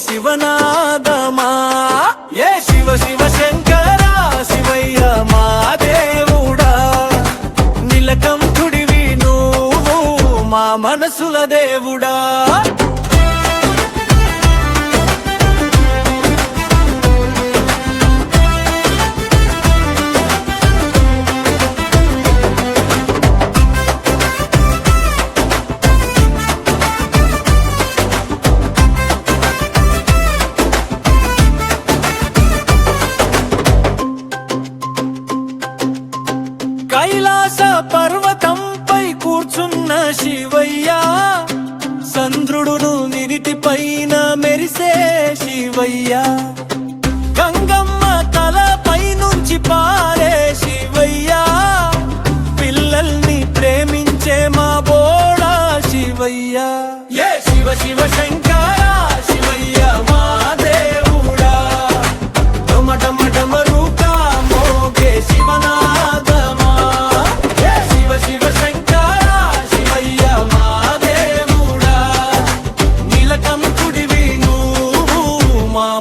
శివనాదమా ఏ శివ శివ శంకర శివయ్య మా దేవుడా నీలకంఠుడివి నువ్వు మా మనసుల దేవుడా కైలాస పర్వతంపై కూర్చున్న శివయ్య చంద్రుడును నిరిటి పైన మెరిసే శివయ్య గంగమ్మ తలపై నుంచి పారే శివయ్య పిల్లల్ని ప్రేమించే మా బోడా శివయ్య ఏ శివ శివ శంకర శివయ్య మా దేవుడా డమ డమ డమరుకా మోగే శివనాదమా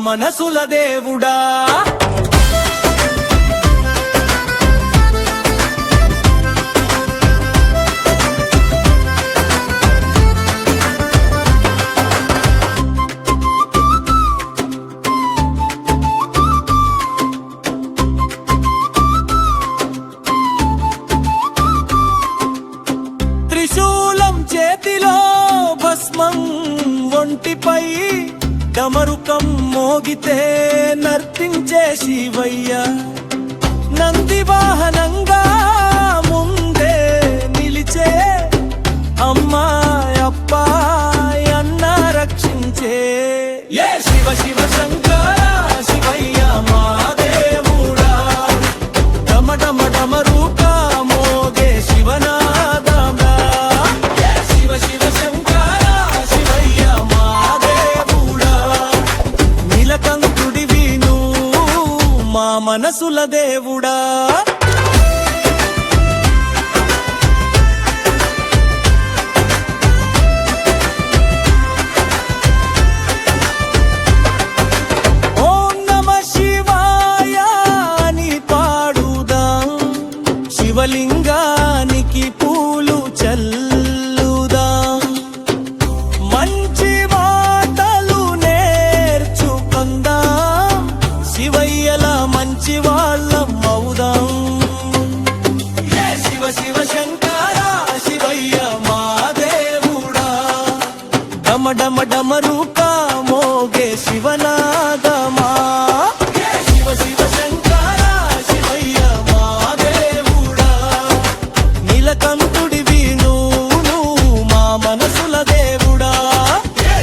మనసుల దేవుడా త్రిశూలం చేతిలో భస్మం ఒంటిపై డమరుకం మోగితే నర్తించే శివయ్య నంది వాహనంగా ముందే నిలిచే అమ్మాయప్ప అన్న రక్షించే ఏ శివ శివ శంకర శివయ్య మా దేవుడా డమ డమ డమరుకా మోగే శివనాదమా ఏ శివ శివ శంకర శివయ్య మా నీలకంఠుడివి నువ్వు మా మనసుల దేవుడా ఓం నమః శివాయ అని పాడుదాం శివలింగానికి పూలు చల్లుదాం మంచి మాటలు నేర్చుకుందాం శివయ్యల మంచి వాళ్ళం అవుదాం శివ శివ శంకర శివయ్య మా దేవుడా డమ డమ డమరుకా మోగే శివనాదమా శివ శివ శంకర శివయ్య మా దేవుడా నీలకంఠుడివి నువ్వు మా మనసుల దేవుడా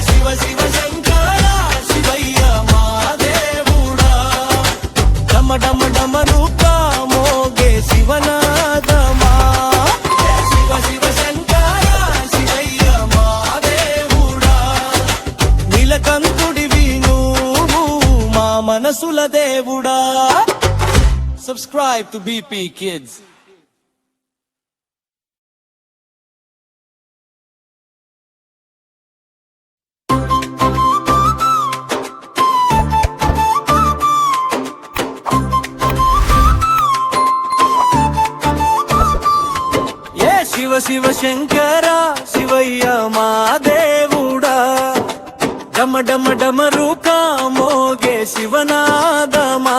శివ శివ శంకర శివయ్య మా దేవుడా డమ డమ డమరుకా మోగే శివనాదమా శివ శివ శంకర శివయ్య మా దేవుడా నీలకంఠుడివి నువ్వు మా మనసుల దేవుడా Subscribe to BP Kids. Shiva Shiva Shankara Shivayya మా దేవుడా డమ డమ డమరుకా మోగే శివనాదమా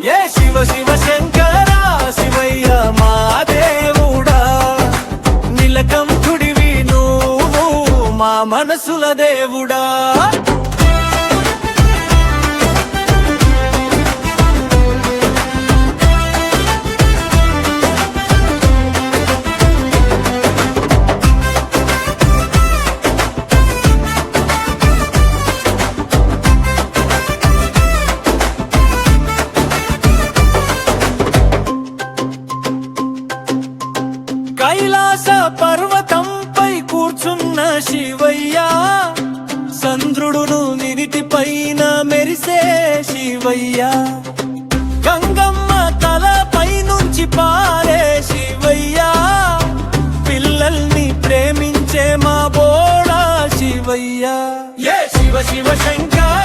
ఏ శివ శివ శంకర శివయ్య మా దేవుడా నీలకంఠుడివి నువ్వు మా మనసుల దేవుడా కైలాస పర్వతంపై కూర్చున్న శివయ్య చంద్రుడును నిరిటి పైన మెరిసే శివయ్య గంగమ్మ తలపై నుంచి పారే శివయ్య పిల్లల్ని ప్రేమించే మా బోడా శివయ్య ఏ శివ శివ శంకర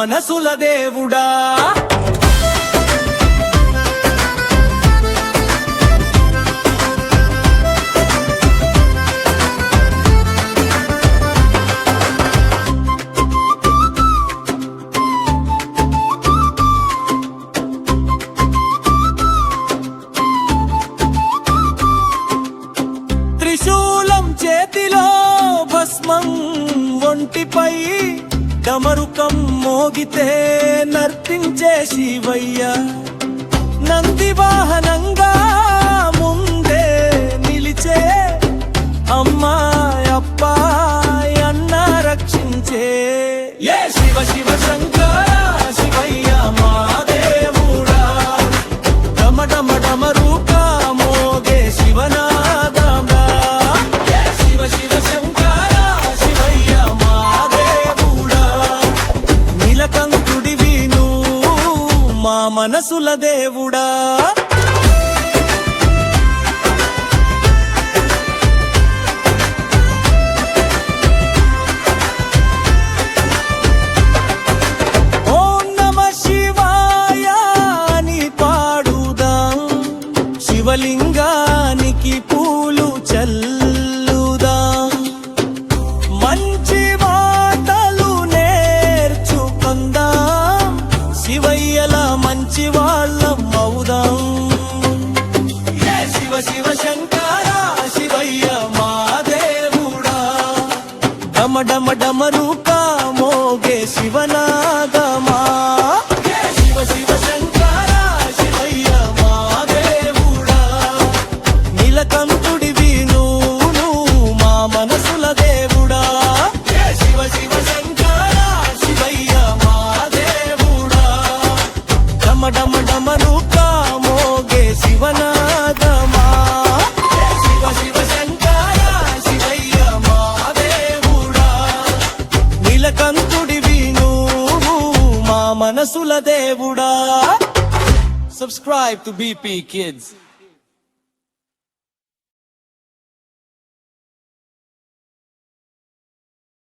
మనసుల దేవుడా. త్రిశూలం చేతిలో భస్మం ఒంటిపై డమరుకం మోగితే నర్తించే శివయ్య. నంది వాహనంగా ముందే నిలిచే అమ్మాయి అప్పాయి అన్న రక్షించే ఏ శివ శివ శంకర శివయ్య మా దేవుడా. డమ డమ డమరుక మోగే శివనాదమా. ఏ శివ శివ శంకర శివయ్య మా దేవుడా. నీలకంఠుడివి నువ్వు మా మనసుల దేవుడా. ఓం నమః శివాయ అని పాడుదాం, శివలింగానికి పూలు చల్లుదాం. మంచి మాటలు నేర్చుకుందాం, శివయ్యల మంచి వాళ్ళం అవుదాం. ఏ శివ శివ శంకర శివయ్య మా దేవుడా. డమ డమ డమరుక మోగే శివనాగమా. ఏ శివ శివ శంకర శివయ్య మా దేవుడా. నీలకంఠుడివి నువ్వు మా మనసుల దేవుడా. ఏ శివ శివ శంకర శివయ్య మా దేవుడా. డమ డమ డమరుక మోగే శివనాదమా. ఏ శివ శివ శంకర శివయ్య మా దేవుడా. నీలకంఠుడివి నువ్వు మా మనసుల దేవుడా. Subscribe to BP Kids.